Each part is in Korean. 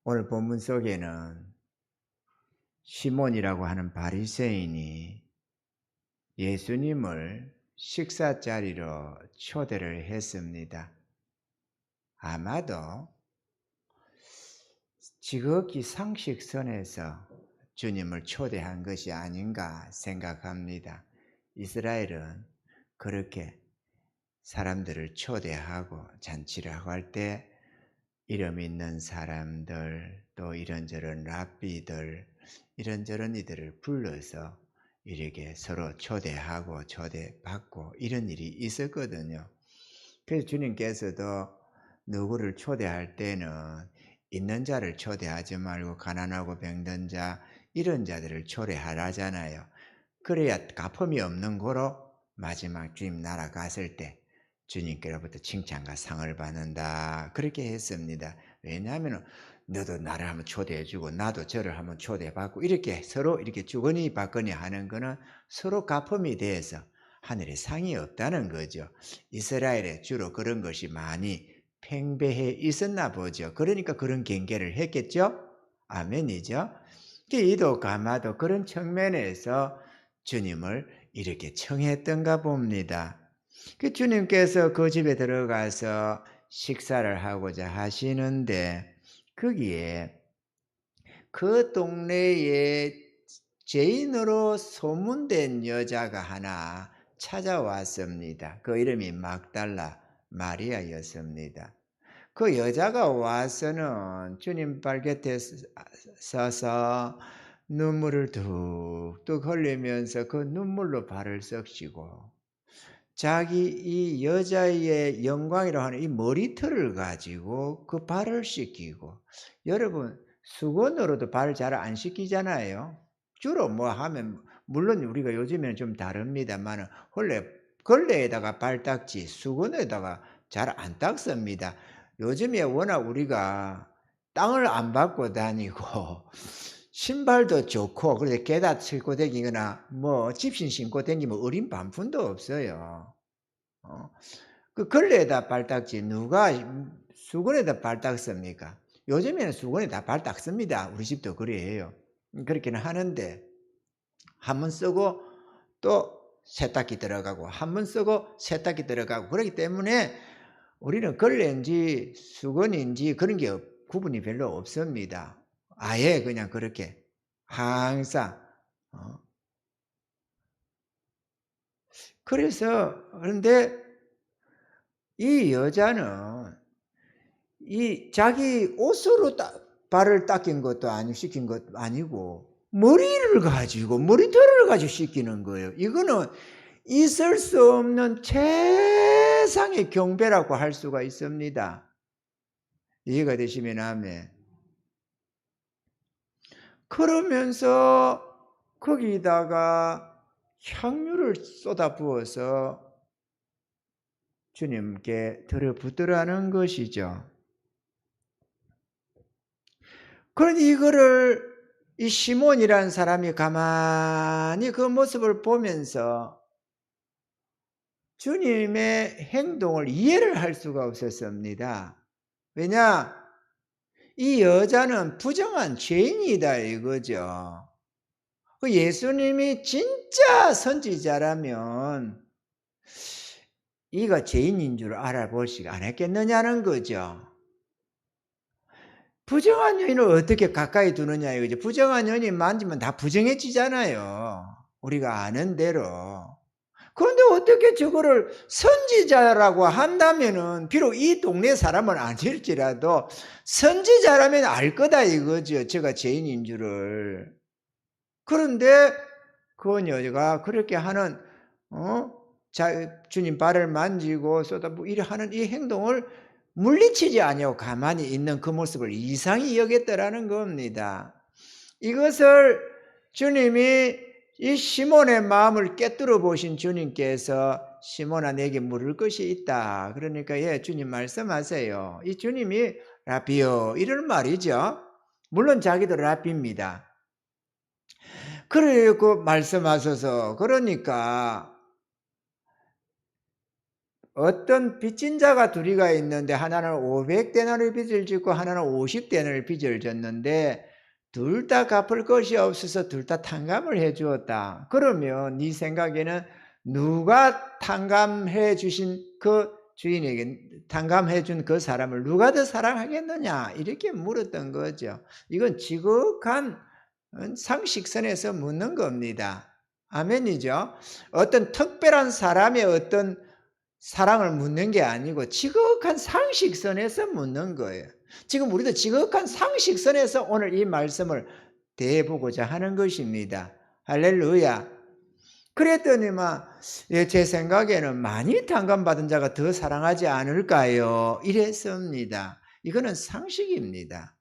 오늘 본문 속에는 시몬이라고 하는 바리새인이 예수님을 식사 자리로 초대를 했습니다. 아마도 지극히 상식선에서 주님을 초대한 것이 아닌가 생각합니다. 이스라엘은 그렇게 사람들을 초대하고 잔치를 하고 할 때 이름 있는 사람들, 또 이런저런 랍비들, 이런저런 이들을 불러서 이렇게 서로 초대하고 초대받고 이런 일이 있었거든요. 그래서 주님께서도 누구를 초대할 때는 있는 자를 초대하지 말고 가난하고 병든 자, 이런 자들을 초대하라잖아요. 그래야 가품이 없는 거로 마지막 주님 나라 갔을 때 주님께로부터 칭찬과 상을 받는다, 그렇게 했습니다. 왜냐하면 너도 나를 한번 초대해 주고 나도 저를 한번 초대해 받고 이렇게 서로 이렇게 주거니 받거니 하는 거는 서로 가품이 돼서 하늘에 상이 없다는 거죠. 이스라엘에 주로 그런 것이 많이 팽배해 있었나 보죠. 그러니까 그런 경계를 했겠죠. 아멘이죠. 이도 가마도 그런 측면에서 주님을 이렇게 청했던가 봅니다. 주님께서 그 집에 들어가서 식사를 하고자 하시는데 거기에 그 동네에 죄인으로 소문된 여자가 하나 찾아왔습니다. 그 이름이 막달라 마리아였습니다. 그 여자가 와서는 주님 발 곁에 서서 눈물을 뚝뚝 흘리면서 그 눈물로 발을 썩히고 자기 이 여자의 영광이라고 하는 이 머리털을 가지고 그 발을 씻기고, 여러분 수건으로도 발 잘 안 씻기잖아요. 주로 뭐 하면 물론 우리가 요즘에는 좀 다릅니다만 원래 걸레에다가 발 닦지 수건에다가 잘 안 닦습니다. 요즘에 워낙 우리가 땅을 안 밟고 다니고 신발도 좋고 그래서 게다 신고 다니거나 뭐 집신 신고 다니면 어린 반푼도 없어요. 어. 그 걸레에다 발 닦지 누가 수건에다 발 닦습니까? 요즘에는 수건에다 발 닦습니다. 우리 집도 그래요. 그렇게는 하는데 한 번 쓰고 또 세탁기 들어가고 한 번 쓰고 세탁기 들어가고 그렇기 때문에 우리는 걸레인지 수건인지 그런 게 구분이 별로 없습니다. 아예 그냥 그렇게 항상. 어. 그런데 이 여자는 이 자기 옷으로 발을 닦인 것도 아니고 씻긴 것도 아니고 머리를 가지고 머리털을 가지고 씻기는 거예요. 이거는 있을 수 없는 최상의 경배라고 할 수가 있습니다. 이해가 되시면 아멘. 그러면서 거기다가 향유를 쏟아 부어서 주님께 들어붓더라는 것이죠. 그러니 이거를 이 시몬이라는 사람이 가만히 그 모습을 보면서 주님의 행동을 이해를 할 수가 없었습니다. 왜냐? 이 여자는 부정한 죄인이다 이거죠. 그 예수님이 진짜 선지자라면 이가 죄인인 줄 알아보시지 않았겠느냐는 거죠. 부정한 여인을 어떻게 가까이 두느냐 이거죠. 부정한 여인이 만지면 다 부정해지잖아요. 우리가 아는 대로. 그런데 어떻게 저거를 선지자라고 한다면은 비록 이 동네 사람은 아닐지라도 선지자라면 알 거다 이거죠. 제가 죄인인 줄을. 그런데 그 여자가 그렇게 하는 주님 발을 만지고 쏟아부고 이래 하는 이 행동을 물리치지 아니하고 가만히 있는 그 모습을 이상히 여겼더라는 겁니다. 이것을 주님이 이 시몬의 마음을 꿰뚫어 보신 주님께서 시몬아 내게 물을 것이 있다. 그러니까 예 주님 말씀하세요. 이 주님이 라비요 이런 말이죠. 물론 자기도 라비입니다. 그러고 말씀하셔서 그러니까 어떤 빚진 자가 둘이가 있는데 하나는 500데나리온 빚을 짓고 하나는 50데나리온 빚을 졌는데 둘 다 갚을 것이 없어서 둘 다 탕감을 해 주었다. 그러면 네 생각에는 누가 탕감해 주신 그 주인에게 탕감해 준 그 사람을 누가 더 사랑하겠느냐? 이렇게 물었던 거죠. 이건 지극한 상식선에서 묻는 겁니다. 아멘이죠. 어떤 특별한 사람의 어떤 사랑을 묻는 게 아니고 지극한 상식선에서 묻는 거예요. 지금 우리도 지극한 상식선에서 오늘 이 말씀을 대해보고자 하는 것입니다. 할렐루야. 그랬더니만 제 생각에는 많이 탕감받은 자가 더 사랑하지 않을까요? 이랬습니다. 이거는 상식입니다.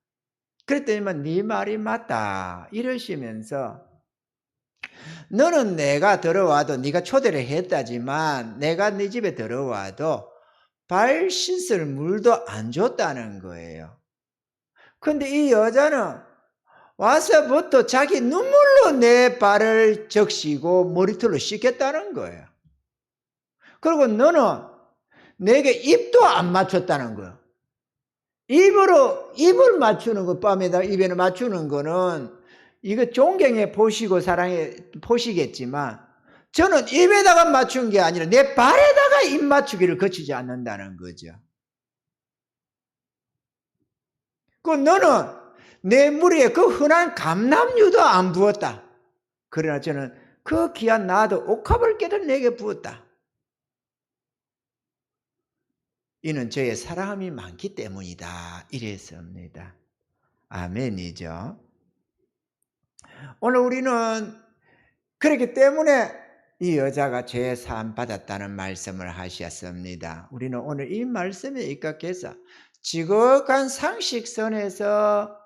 그랬더니만 네 말이 맞다 이러시면서 너는 내가 들어와도 네가 초대를 했다지만 내가 네 집에 들어와도 발 씻을 물도 안 줬다는 거예요. 근데 이 여자는 와서부터 자기 눈물로 내 발을 적시고 머리털로 씻겠다는 거예요. 그리고 너는 내게 입도 안 맞췄다는 거예요. 입을 맞추는 거, 뺨에다 입에는 맞추는 거는 이거 존경해 보시고 사랑해 보시겠지만 저는 입에다가 맞춘 게 아니라 내 발에다가 입 맞추기를 거치지 않는다는 거죠. 그 너는 내 머리에 그 흔한 감람유도 안 부었다. 그러나 저는 그 귀한 나도 옥합을 깨도 내게 부었다. 이는 저의 사랑함이 많기 때문이다. 이랬습니다. 아멘이죠. 오늘 우리는 그렇기 때문에 이 여자가 죄 사함 받았다는 말씀을 하셨습니다. 우리는 오늘 이 말씀에 입각해서 지극한 상식선에서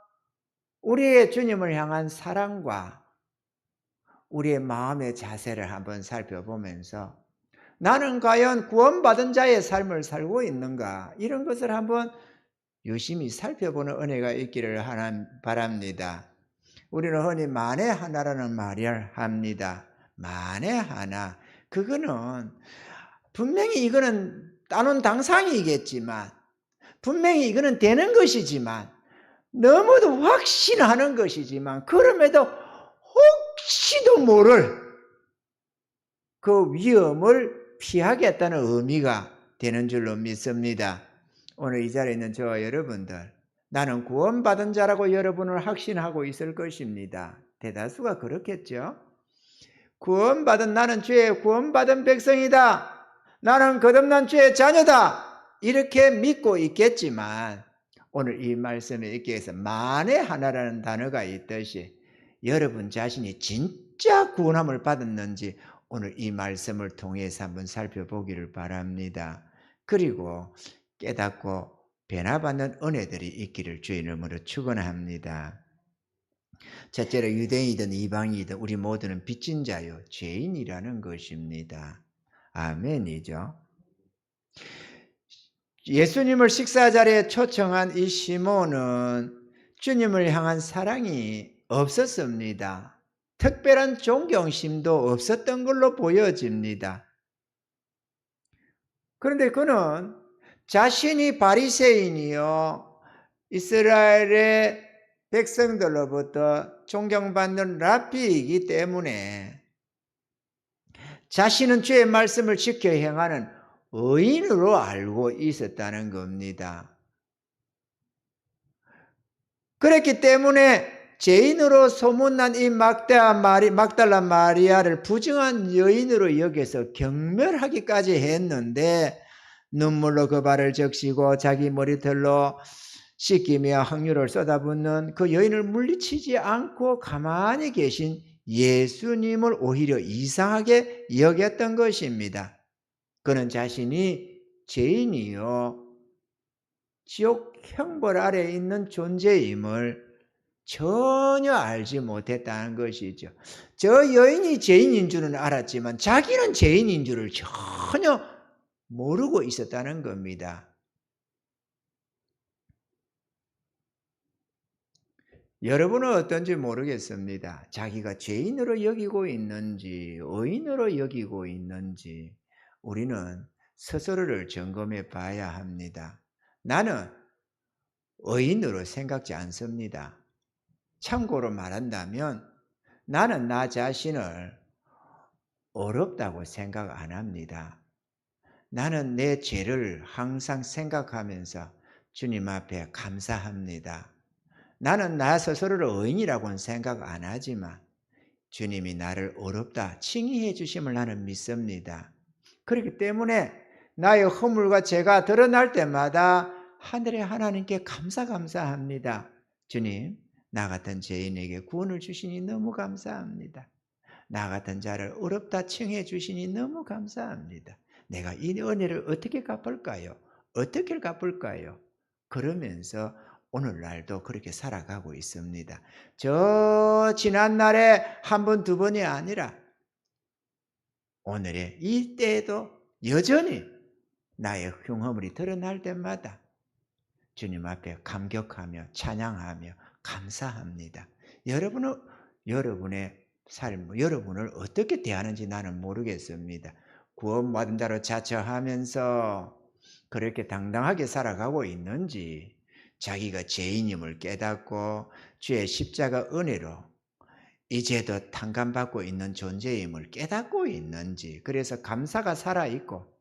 우리의 주님을 향한 사랑과 우리의 마음의 자세를 한번 살펴보면서 나는 과연 구원받은 자의 삶을 살고 있는가, 이런 것을 한번 유심히 살펴보는 은혜가 있기를 바랍니다. 우리는 흔히 만에 하나라는 말을 합니다. 만에 하나. 그거는 분명히 이거는 따놓은 당상이겠지만, 분명히 이거는 되는 것이지만, 너무도 확신하는 것이지만, 그럼에도 혹시도 모를 그 위험을 피하겠다는 의미가 되는 줄로 믿습니다. 오늘 이 자리에 있는 저와 여러분들, 나는 구원받은 자라고 여러분을 확신하고 있을 것입니다. 대다수가 그렇겠죠. 나는 죄에 구원받은 백성이다. 나는 거듭난 죄의 자녀다. 이렇게 믿고 있겠지만 오늘 이 말씀에 있기 위해서 만에 하나라는 단어가 있듯이 여러분 자신이 진짜 구원함을 받았는지 오늘 이 말씀을 통해서 한번 살펴보기를 바랍니다. 그리고 깨닫고 변화받는 은혜들이 있기를 주의 이름으로 축원합니다. 첫째로 유대인이든 이방인이든 우리 모두는 빚진 자요 죄인이라는 것입니다. 아멘이죠. 예수님을 식사 자리에 초청한 이 시몬은 주님을 향한 사랑이 없었습니다. 특별한 존경심도 없었던 걸로 보여집니다. 그런데 그는 자신이 바리새인이요 이스라엘의 백성들로부터 존경받는 랍비이기 때문에 자신은 주의 말씀을 지켜 행하는 의인으로 알고 있었다는 겁니다. 그렇기 때문에 죄인으로 소문난 이 막달라 마리아를 부정한 여인으로 여겨서 경멸하기까지 했는데 눈물로 그 발을 적시고 자기 머리털로 씻기며 항유를 쏟아붓는 그 여인을 물리치지 않고 가만히 계신 예수님을 오히려 이상하게 여겼던 것입니다. 그는 자신이 죄인이요 지옥 형벌 아래에 있는 존재임을 전혀 알지 못했다는 것이죠. 저 여인이 죄인인 줄은 알았지만 자기는 죄인인 줄을 전혀 모르고 있었다는 겁니다. 여러분은 어떤지 모르겠습니다. 자기가 죄인으로 여기고 있는지 의인으로 여기고 있는지 우리는 스스로를 점검해 봐야 합니다. 나는 의인으로 생각지 않습니다. 참고로 말한다면 나는 나 자신을 어렵다고 생각 안 합니다. 나는 내 죄를 항상 생각하면서 주님 앞에 감사합니다. 나는 나 스스로를 의인이라고는 생각 안 하지만 주님이 나를 어렵다 칭의해 주심을 나는 믿습니다. 그렇기 때문에 나의 허물과 죄가 드러날 때마다 하늘의 하나님께 감사합니다. 주님, 나 같은 죄인에게 구원을 주시니 너무 감사합니다. 나 같은 자를 어렵다 칭해 주시니 너무 감사합니다. 내가 이 은혜를 어떻게 갚을까요? 어떻게 갚을까요? 그러면서 오늘날도 그렇게 살아가고 있습니다. 저 지난날에 한 번, 두 번이 아니라 오늘의 이때에도 여전히 나의 흉허물이 드러날 때마다 주님 앞에 감격하며 찬양하며 감사합니다. 여러분의 삶, 여러분을 어떻게 대하는지 나는 모르겠습니다. 구원받은 자로 자처하면서 그렇게 당당하게 살아가고 있는지, 자기가 죄인임을 깨닫고 주의 십자가 은혜로 이제도 탕감받고 있는 존재임을 깨닫고 있는지, 그래서 감사가 살아있고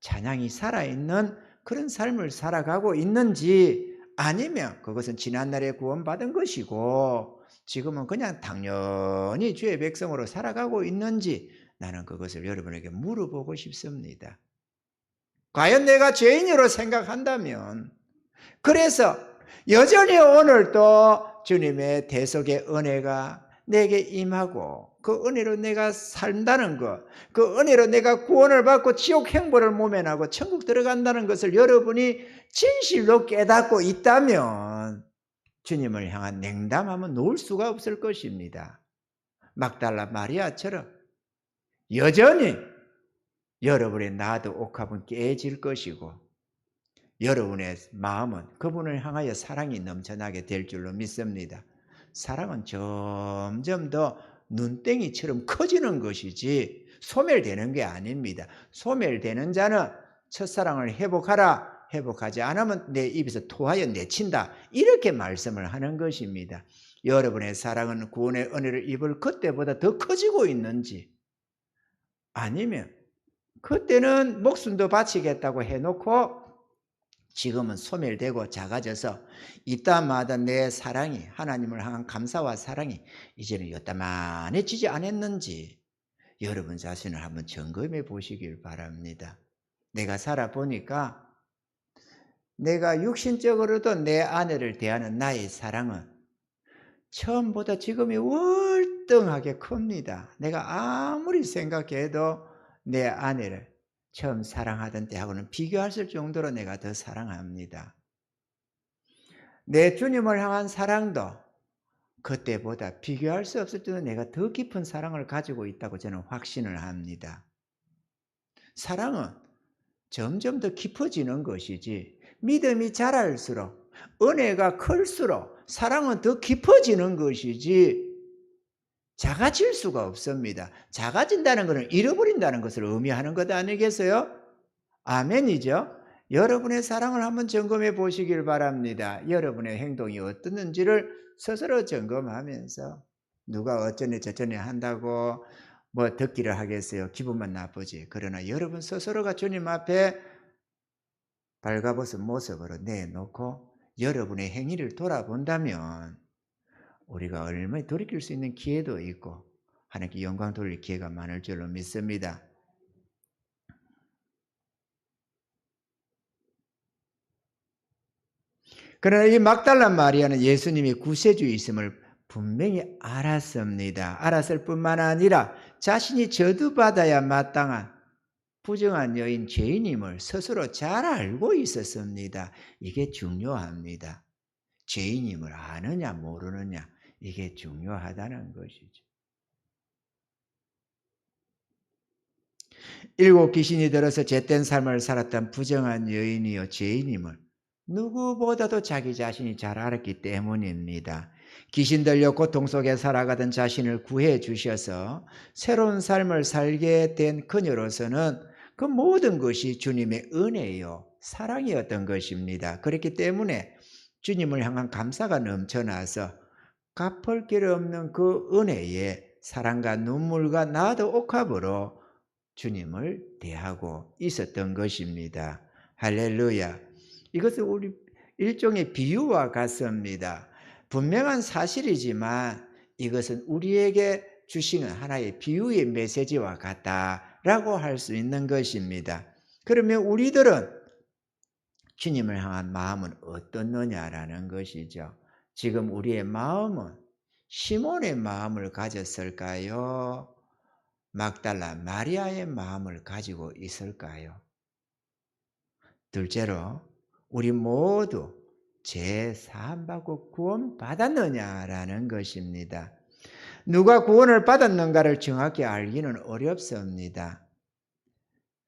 찬양이 살아있는 그런 삶을 살아가고 있는지, 아니면 그것은 지난날에 구원받은 것이고 지금은 그냥 당연히 주의 백성으로 살아가고 있는지, 나는 그것을 여러분에게 물어보고 싶습니다. 과연 내가 죄인으로 생각한다면, 그래서 여전히 오늘도 주님의 대속의 은혜가 내게 임하고 그 은혜로 내가 산다는 것, 그 은혜로 내가 구원을 받고 지옥 행보를 모면하고 천국 들어간다는 것을 여러분이 진실로 깨닫고 있다면 주님을 향한 냉담함은 놓을 수가 없을 것입니다. 막달라 마리아처럼 여전히 여러분의 나도 옥합은 깨질 것이고 여러분의 마음은 그분을 향하여 사랑이 넘쳐나게 될 줄로 믿습니다. 사랑은 점점 더 눈땡이처럼 커지는 것이지 소멸되는 게 아닙니다. 소멸되는 자는 첫사랑을 회복하라, 회복하지 않으면 내 입에서 토하여 내친다, 이렇게 말씀을 하는 것입니다. 여러분의 사랑은 구원의 은혜를 입을 그때보다 더 커지고 있는지, 아니면 그때는 목숨도 바치겠다고 해놓고 지금은 소멸되고 작아져서 이따마다 내 사랑이, 하나님을 향한 감사와 사랑이 이제는 요따만해지지 않았는지 여러분 자신을 한번 점검해 보시길 바랍니다. 내가 살아보니까 내가 육신적으로도 내 아내를 대하는 나의 사랑은 처음보다 지금이 월등하게 큽니다. 내가 아무리 생각해도 내 아내를 처음 사랑하던 때하고는 비교할 수 정도로 내가 더 사랑합니다. 내 주님을 향한 사랑도 그때보다 비교할 수 없을 정도로 내가 더 깊은 사랑을 가지고 있다고 저는 확신을 합니다. 사랑은 점점 더 깊어지는 것이지, 믿음이 자랄수록, 은혜가 클수록 사랑은 더 깊어지는 것이지 작아질 수가 없습니다. 작아진다는 것은 잃어버린다는 것을 의미하는 것 아니겠어요? 아멘이죠? 여러분의 사랑을 한번 점검해 보시길 바랍니다. 여러분의 행동이 어떻는지를 스스로 점검하면서, 누가 어쩌네 저쩌네 한다고 뭐 듣기를 하겠어요? 기분만 나쁘지. 그러나 여러분 스스로가 주님 앞에 발가벗은 모습으로 내놓고 여러분의 행위를 돌아본다면 우리가 얼마나 돌이킬 수 있는 기회도 있고 하나님께 영광 돌릴 기회가 많을 줄로 믿습니다. 그러나 이 막달라 마리아는 예수님이 구세주이심을 분명히 알았습니다. 알았을 뿐만 아니라 자신이 저주받아야 마땅한 부정한 여인, 죄인임을 스스로 잘 알고 있었습니다. 이게 중요합니다. 죄인임을 아느냐 모르느냐, 이게 중요하다는 것이죠. 7 귀신이 들어서 잿된 삶을 살았던 부정한 여인이요 죄인임을 누구보다도 자기 자신이 잘 알았기 때문입니다. 귀신 들려 고통 속에 살아가던 자신을 구해 주셔서 새로운 삶을 살게 된 그녀로서는 그 모든 것이 주님의 은혜요, 사랑이었던 것입니다. 그렇기 때문에 주님을 향한 감사가 넘쳐나서 갚을 길 없는 그 은혜에 사랑과 눈물과 나도 옥합으로 주님을 대하고 있었던 것입니다. 할렐루야. 이것은 우리 일종의 비유와 같습니다. 분명한 사실이지만 이것은 우리에게 주시는 하나의 비유의 메시지와 같다라고 할 수 있는 것입니다. 그러면 우리들은 주님을 향한 마음은 어떻느냐라는 것이죠. 지금 우리의 마음은 시몬의 마음을 가졌을까요? 막달라 마리아의 마음을 가지고 있을까요? 둘째로 우리 모두 죄 사함받고 구원 받았느냐라는 것입니다. 누가 구원을 받았는가를 정확히 알기는 어렵습니다.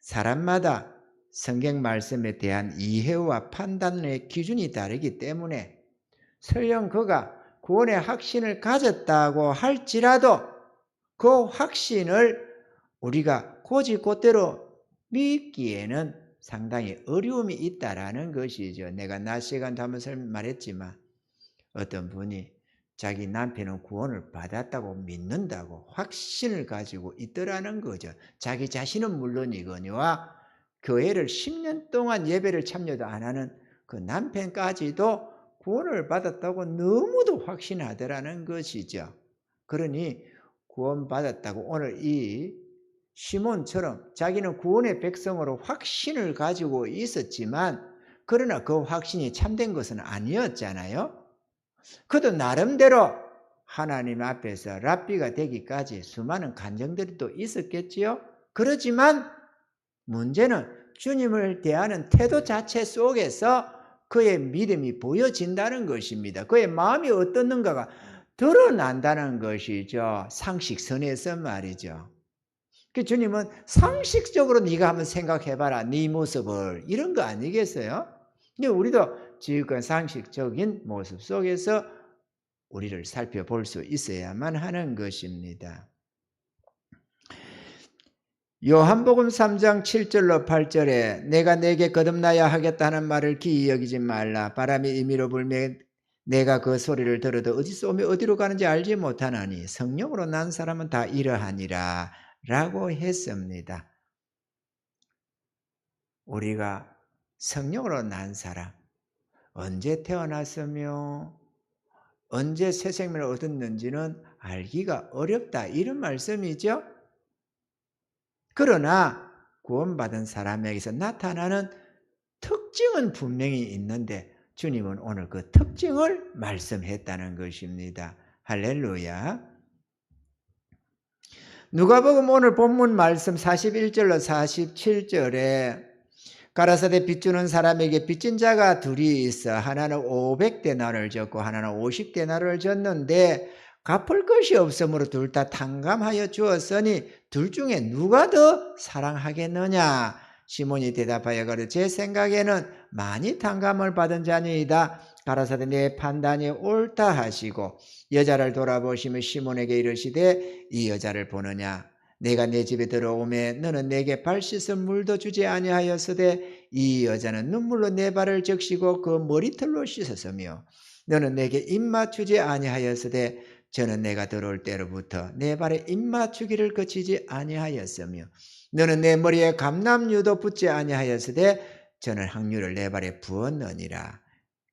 사람마다 성경 말씀에 대한 이해와 판단의 기준이 다르기 때문에 설령 그가 구원의 확신을 가졌다고 할지라도 그 확신을 우리가 곧이곧대로 믿기에는 상당히 어려움이 있다라는 것이죠. 내가 낮 시간도 한번 말했지만 어떤 분이 자기 남편은 구원을 받았다고 믿는다고 확신을 가지고 있더라는 거죠. 자기 자신은 물론이거니와 교회를 10년 동안 예배를 참여도 안 하는 그 남편까지도 구원을 받았다고 너무도 확신하더라는 것이죠. 그러니 구원받았다고 오늘 이 시몬처럼 자기는 구원의 백성으로 확신을 가지고 있었지만 그러나 그 확신이 참된 것은 아니었잖아요. 그도 나름대로 하나님 앞에서 랍비가 되기까지 수많은 간증들이 또 있었겠지요. 그렇지만 문제는 주님을 대하는 태도 자체 속에서 그의 믿음이 보여진다는 것입니다. 그의 마음이 어떻는가가 드러난다는 것이죠. 상식선에서 말이죠. 그 주님은 상식적으로 네가 한번 생각해봐라, 네 모습을, 이런 거 아니겠어요? 근데 우리도 지금 상식적인 모습 속에서 우리를 살펴볼 수 있어야만 하는 것입니다. 요한복음 3장 7절로 8절에 내가 내게 거듭나야 하겠다는 말을 기이 여기지 말라. 바람이 임의로 불며 내가 그 소리를 들어도 어디서 오며 어디로 가는지 알지 못하나니 성령으로 난 사람은 다 이러하니라 라고 했습니다. 우리가 성령으로 난 사람, 언제 태어났으며 언제 새 생명을 얻었는지는 알기가 어렵다, 이런 말씀이죠. 그러나 구원받은 사람에게서 나타나는 특징은 분명히 있는데 주님은 오늘 그 특징을 말씀했다는 것입니다. 할렐루야. 누가복음 오늘 본문 말씀 41절로 47절에 가라사대 빚주는 사람에게 빚진 자가 둘이 있어 하나는 500데나리를 졌고 하나는 50데나리를 졌는데 갚을 것이 없으므로 둘 다 탕감하여 주었으니 둘 중에 누가 더 사랑하겠느냐? 시몬이 대답하여 가로되 제 생각에는 많이 탕감을 받은 자니이다. 가라사대 내 판단이 옳다 하시고 여자를 돌아보시며 시몬에게 이르시되 이 여자를 보느냐? 내가 내 집에 들어오매 너는 내게 발 씻을 물도 주지 아니하였으되 이 여자는 눈물로 내 발을 적시고 그 머리털로 씻었으며 너는 내게 입 맞추지 아니하였으되 저는 내가 들어올 때로부터 내 발에 입 맞추기를 거치지 아니하였으며 너는 내 머리에 감람유도 붓지 아니하였으되 저는 향유를 내 발에 부었느니라.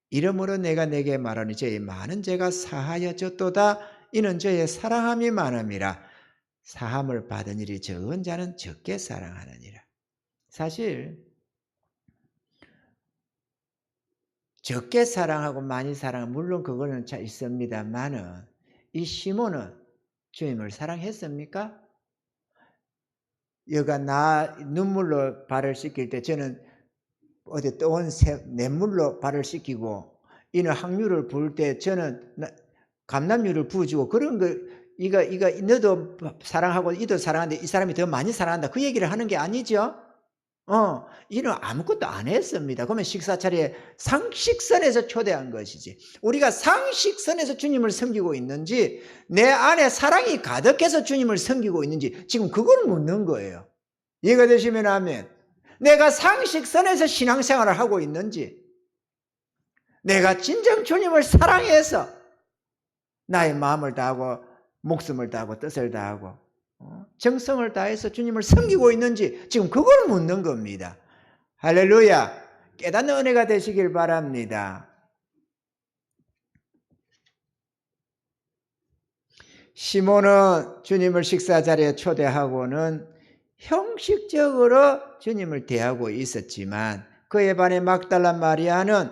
이러므로 내가 내게 말하니 저의 많은 죄가 사하여졌도다. 이는 저의 사랑함이 많음이라. 사함을 받은 일이 적은 자는 적게 사랑하느니라. 사실 적게 사랑하고 많이 사랑하고 물론 그거는 잘 있습니다만은 이 시몬은 주님을 사랑했습니까? 여가 나 눈물로 발을 씻길 때 저는 어디 떠온 냇물로 발을 씻기고 이는 항유를 부을 때 저는 감람유를 부어주고 그런 거 이가 너도 사랑하고 이도 사랑하는데 이 사람이 더 많이 사랑한다, 그 얘기를 하는 게 아니죠. 이는 아무것도 안 했습니다. 그러면 식사 자리에 상식선에서 초대한 것이지. 우리가 상식선에서 주님을 섬기고 있는지 내 안에 사랑이 가득해서 주님을 섬기고 있는지 지금 그걸 묻는 거예요. 이해가 되시면 아멘. 내가 상식선에서 신앙생활을 하고 있는지, 내가 진정 주님을 사랑해서 나의 마음을 다하고 목숨을 다하고 뜻을 다하고 정성을 다해서 주님을 섬기고 있는지 지금 그걸 묻는 겁니다. 할렐루야. 깨닫는 은혜가 되시길 바랍니다. 시몬은 주님을 식사 자리에 초대하고는 형식적으로 주님을 대하고 있었지만 그에 반해 막달라 마리아는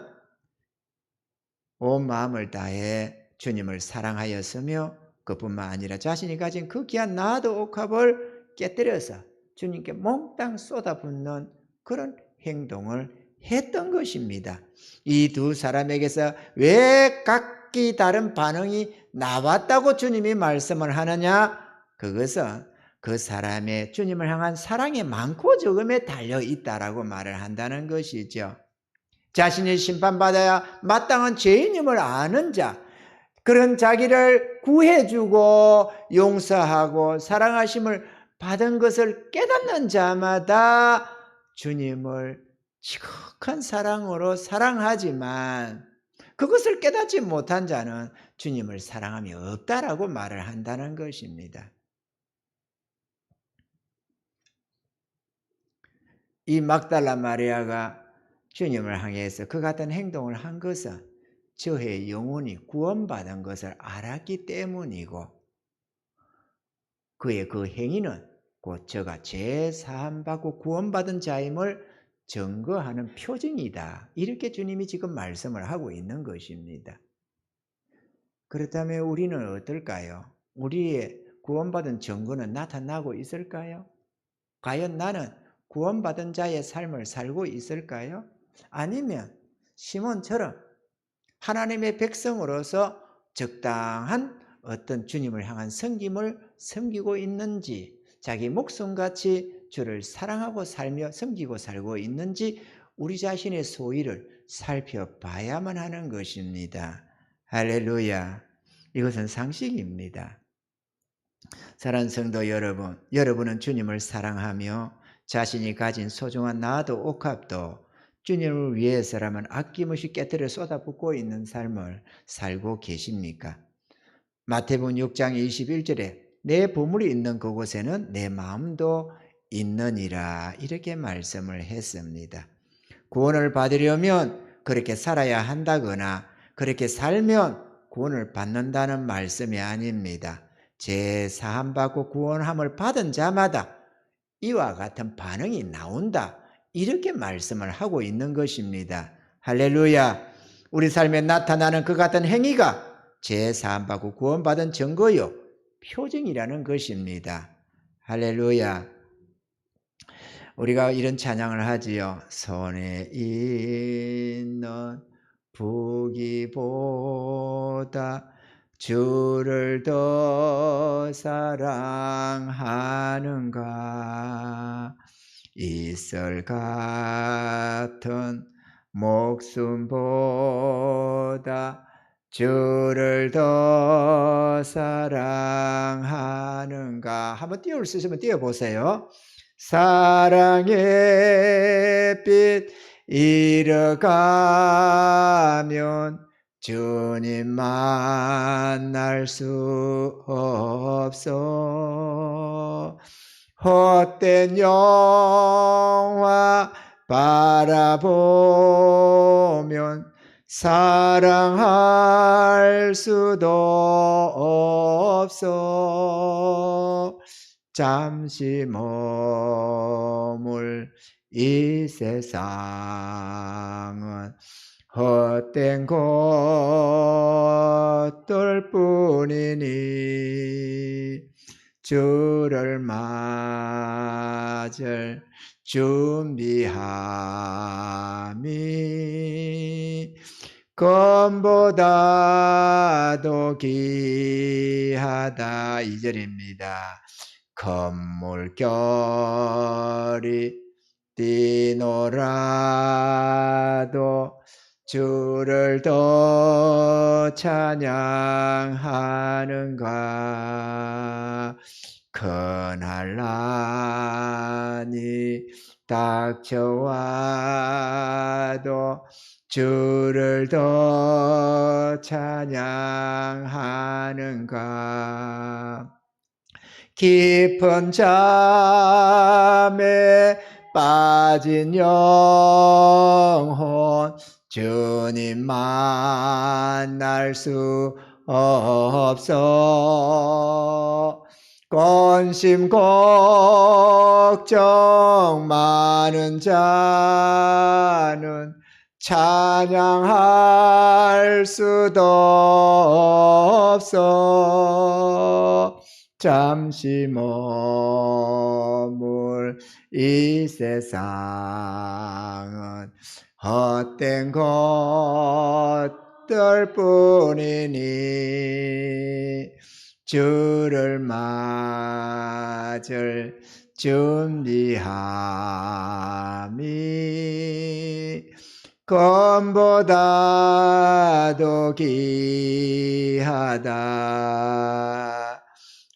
온 마음을 다해 주님을 사랑하였으며 그뿐만 아니라 자신이 가진 그 귀한 나드 옥합을 깨뜨려서 주님께 몽땅 쏟아붓는 그런 행동을 했던 것입니다. 이 두 사람에게서 왜 각기 다른 반응이 나왔다고 주님이 말씀을 하느냐? 그것은 그 사람의 주님을 향한 사랑의 많고 적음에 달려 있다라고 말을 한다는 것이죠. 자신이 심판받아야 마땅한 죄인임을 아는 자, 그런 자기를 구해주고 용서하고 사랑하심을 받은 것을 깨닫는 자마다 주님을 지극한 사랑으로 사랑하지만 그것을 깨닫지 못한 자는 주님을 사랑함이 없다라고 말을 한다는 것입니다. 이 막달라 마리아가 주님을 향해서 그 같은 행동을 한 것은 저의 영혼이 구원받은 것을 알았기 때문이고 그의 그 행위는 곧 저가 죄 사함받고 구원받은 자임을 증거하는 표징이다. 이렇게 주님이 지금 말씀을 하고 있는 것입니다. 그렇다면 우리는 어떨까요? 우리의 구원받은 증거는 나타나고 있을까요? 과연 나는 구원받은 자의 삶을 살고 있을까요? 아니면 시몬처럼 하나님의 백성으로서 적당한 어떤 주님을 향한 섬김을 섬기고 있는지, 자기 목숨같이 주를 사랑하고 살며 섬기고 살고 있는지 우리 자신의 소위를 살펴봐야만 하는 것입니다. 할렐루야. 이것은 상식입니다. 사랑하는 성도 여러분, 여러분은 주님을 사랑하며 자신이 가진 소중한 나도 옥합도 주님을 위해서라면 아낌없이 깨뜨려 쏟아붓고 있는 삶을 살고 계십니까? 마태복음 6장 21절에 내 보물이 있는 그곳에는 내 마음도 있느니라 이렇게 말씀을 했습니다. 구원을 받으려면 그렇게 살아야 한다거나 그렇게 살면 구원을 받는다는 말씀이 아닙니다. 죄 사함받고 구원함을 받은 자마다 이와 같은 반응이 나온다. 이렇게 말씀을 하고 있는 것입니다. 할렐루야. 우리 삶에 나타나는 그 같은 행위가 죄 사함받고 구원받은 증거요 표징이라는 것입니다. 할렐루야. 우리가 이런 찬양을 하지요. 손에 있는 부귀보다 주를 더 사랑하는가. 이슬 같은 목숨보다 주를 더 사랑하는가. 한번 띄울 수 있으면 띄워보세요. 사랑의 빛 잃어가면 주님 만날 수 없어. 헛된 영화 바라보면 사랑할 수도 없어. 잠시 머물 이 세상은 헛된 것들 뿐이니 주를 맞을 준비함이 금보다도 귀하다. 2절입니다. 건물결이 뛰노라도 주를 더 찬양하는가. 큰 한란이 닥쳐와도 주를 더 찬양하는가. 깊은 잠에 빠진 영혼 주님 만날 수 없어. 근심 걱정 많은 자는 찬양할 수도 없어. 잠시 머물 이 세상은 헛된 것들 뿐이니 주를 맞을 준비함이 금보다도 귀하다.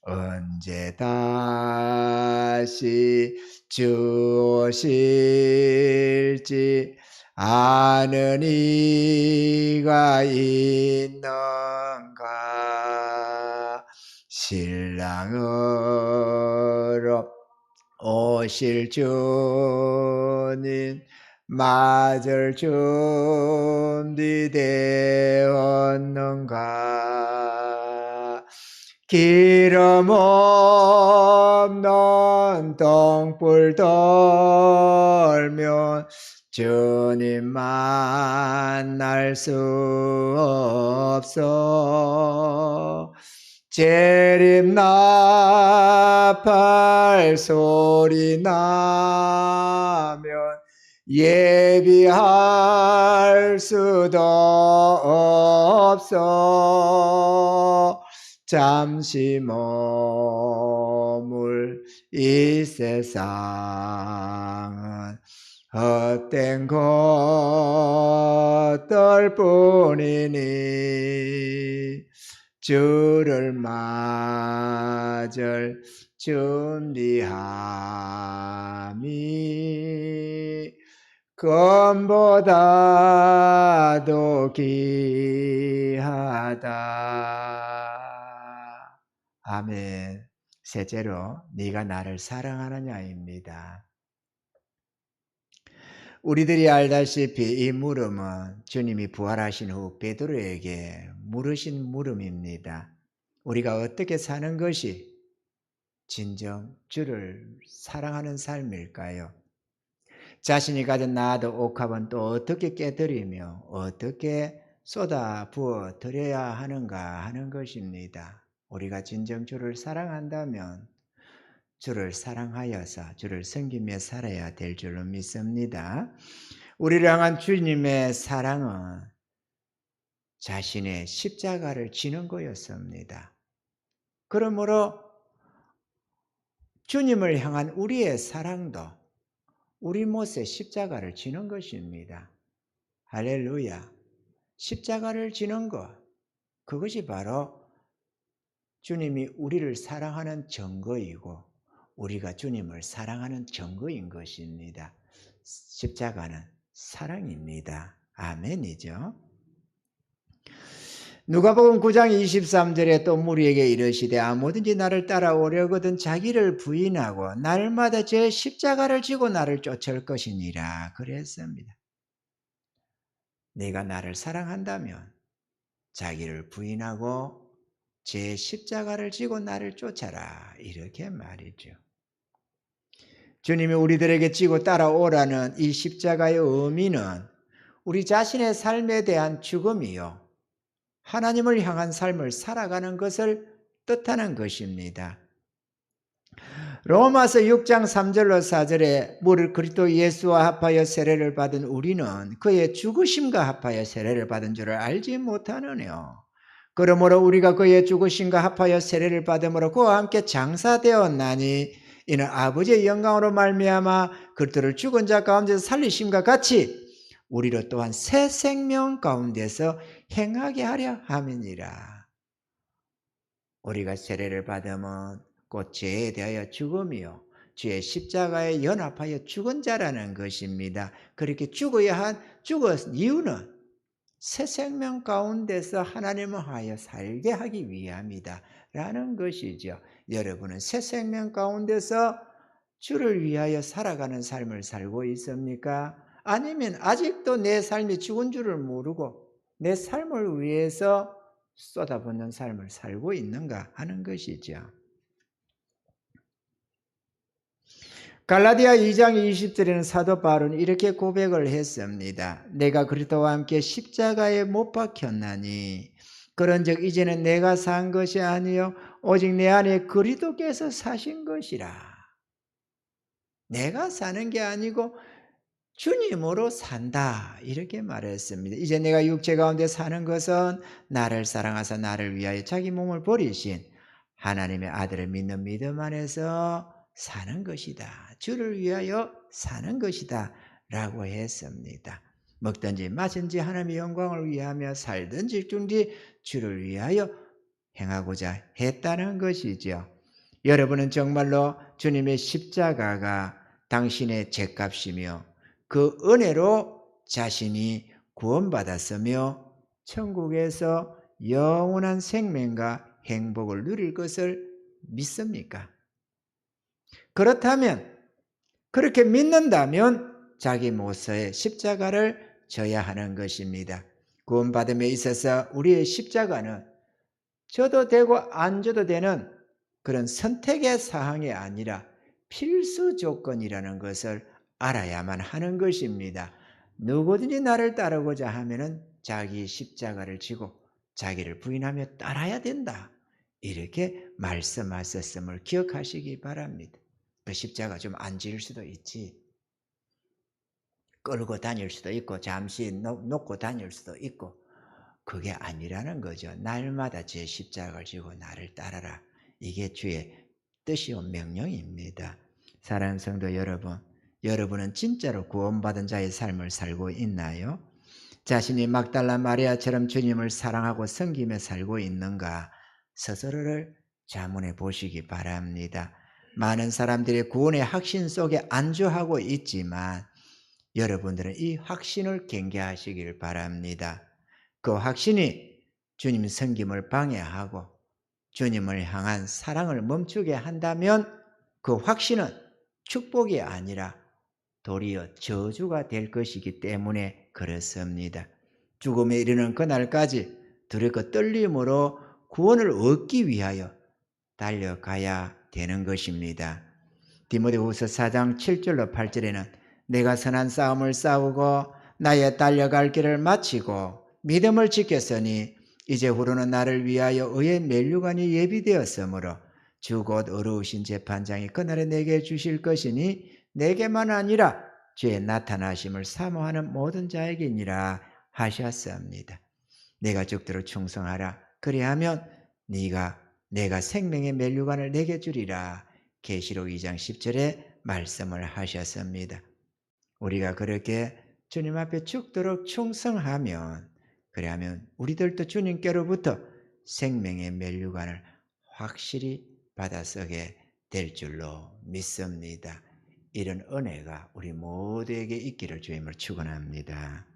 언제 다시 주 오실지 아는 이가 있는가. 신랑으로 오실 주님 맞을 준비되었는가. 기름 없는 등불 돌면 주님 만날 수 없어. 재림 나팔 소리 나면 예비할 수도 없어. 잠시 머물 이 세상은 헛된 것들 뿐이니 주를 맞을 준비함이 금보다도 귀하다. 아멘. 셋째로 네가 나를 사랑하느냐입니다. 우리들이 알다시피 이 물음은 주님이 부활하신 후 베드로에게 물으신 물음입니다. 우리가 어떻게 사는 것이 진정 주를 사랑하는 삶일까요? 자신이 가진 나도 옥합은 또 어떻게 깨뜨리며 어떻게 쏟아 부어 드려야 하는가 하는 것입니다. 우리가 진정 주를 사랑한다면 주를 사랑하여서 주를 섬기며 살아야 될 줄로 믿습니다. 우리를 향한 주님의 사랑은 자신의 십자가를 지는 거였습니다. 그러므로 주님을 향한 우리의 사랑도 우리 못에 십자가를 지는 것입니다. 할렐루야. 십자가를 지는 것, 그것이 바로 주님이 우리를 사랑하는 증거이고 우리가 주님을 사랑하는 증거인 것입니다. 십자가는 사랑입니다. 아멘이죠. 누가복음 9장 23절에 또 무리에게 이르시되 아무든지 나를 따라오려거든 자기를 부인하고 날마다 제 십자가를 지고 나를 쫓을 것이니라 그랬습니다. 네가 나를 사랑한다면 자기를 부인하고 제 십자가를 지고 나를 쫓아라 이렇게 말이죠. 주님이 우리들에게 지고 따라오라는 이 십자가의 의미는 우리 자신의 삶에 대한 죽음이요 하나님을 향한 삶을 살아가는 것을 뜻하는 것입니다. 로마서 6장 3절로 4절에 무릇 그리스도 예수와 합하여 세례를 받은 우리는 그의 죽으심과 합하여 세례를 받은 줄을 알지 못하느뇨. 그러므로 우리가 그의 죽으심과 합하여 세례를 받음으로 그와 함께 장사되었나니 이는 아버지의 영광으로 말미암아 그리스도를 죽은 자 가운데서 살리심과 같이 우리로 또한 새 생명 가운데서 행하게 하려 함이니라. 우리가 세례를 받으면 곧 죄에 대하여 죽음이요 주의 십자가에 연합하여 죽은 자라는 것입니다. 그렇게 죽은 이유는 새 생명 가운데서 하나님을 하여 살게 하기 위함이다 라는 것이죠. 여러분은 새 생명 가운데서 주를 위하여 살아가는 삶을 살고 있습니까? 아니면 아직도 내 삶이 죽은 줄을 모르고 내 삶을 위해서 쏟아붓는 삶을 살고 있는가 하는 것이죠. 갈라디아 2장 20절에는 사도 바울은 이렇게 고백을 했습니다. 내가 그리스도와 함께 십자가에 못 박혔나니 그런즉 이제는 내가 산 것이 아니요 오직 내 안에 그리스도께서 사신 것이라. 내가 사는 게 아니고 주님으로 산다 이렇게 말했습니다. 이제 내가 육체 가운데 사는 것은 나를 사랑하사 나를 위하여 자기 몸을 버리신 하나님의 아들을 믿는 믿음 안에서 사는 것이다. 주를 위하여 사는 것이다 라고 했습니다. 먹든지 마신지 하나님의 영광을 위하며 살든지 죽든지 주를 위하여 행하고자 했다는 것이죠. 여러분은 정말로 주님의 십자가가 당신의 죄값이며 그 은혜로 자신이 구원받았으며 천국에서 영원한 생명과 행복을 누릴 것을 믿습니까? 그렇다면 그렇게 믿는다면 자기 모서의 십자가를 져야 하는 것입니다. 구원받음에 있어서 우리의 십자가는 져도 되고 안 져도 되는 그런 선택의 사항이 아니라 필수 조건이라는 것을 알아야만 하는 것입니다. 누구든지 나를 따르고자 하면은 자기 십자가를 지고 자기를 부인하며 따라야 된다. 이렇게 말씀하셨음을 기억하시기 바랍니다. 그 십자가 좀 안 질 수도 있지. 끌고 다닐 수도 있고 잠시 놓고 다닐 수도 있고 그게 아니라는 거죠. 날마다 제 십자가를 지고 나를 따라라. 이게 주의 뜻이요 명령입니다. 사랑하는 성도 여러분, 여러분은 진짜로 구원받은 자의 삶을 살고 있나요? 자신이 막달라 마리아처럼 주님을 사랑하고 섬기며 살고 있는가? 스스로를 자문해 보시기 바랍니다. 많은 사람들이 구원의 확신 속에 안주하고 있지만 여러분들은 이 확신을 경계하시길 바랍니다. 그 확신이 주님 섬김을 방해하고 주님을 향한 사랑을 멈추게 한다면 그 확신은 축복이 아니라 도리어 저주가 될 것이기 때문에 그렇습니다. 죽음에 이르는 그날까지 두렵고 떨림으로 구원을 얻기 위하여 달려가야 되는 것입니다. 디모데후서 4장 7절로 8절에는 내가 선한 싸움을 싸우고 나의 달려갈 길을 마치고 믿음을 지켰으니 이제 후로는 나를 위하여 의의 면류관이 예비되었으므로 주 곧 어루우신 재판장이 그날에 내게 주실 것이니 내게만 아니라 주의 나타나심을 사모하는 모든 자에게니라 하셨습니다. 내가 죽도록 충성하라. 그리하면 내가 생명의 면류관을 내게 주리라. 계시록 2장 10절에 말씀을 하셨습니다. 우리가 그렇게 주님 앞에 죽도록 충성하면 그래야면 우리들도 주님께로부터 생명의 면류관을 확실히 받아서게 될 줄로 믿습니다. 이런 은혜가 우리 모두에게 있기를 주님을 축원합니다.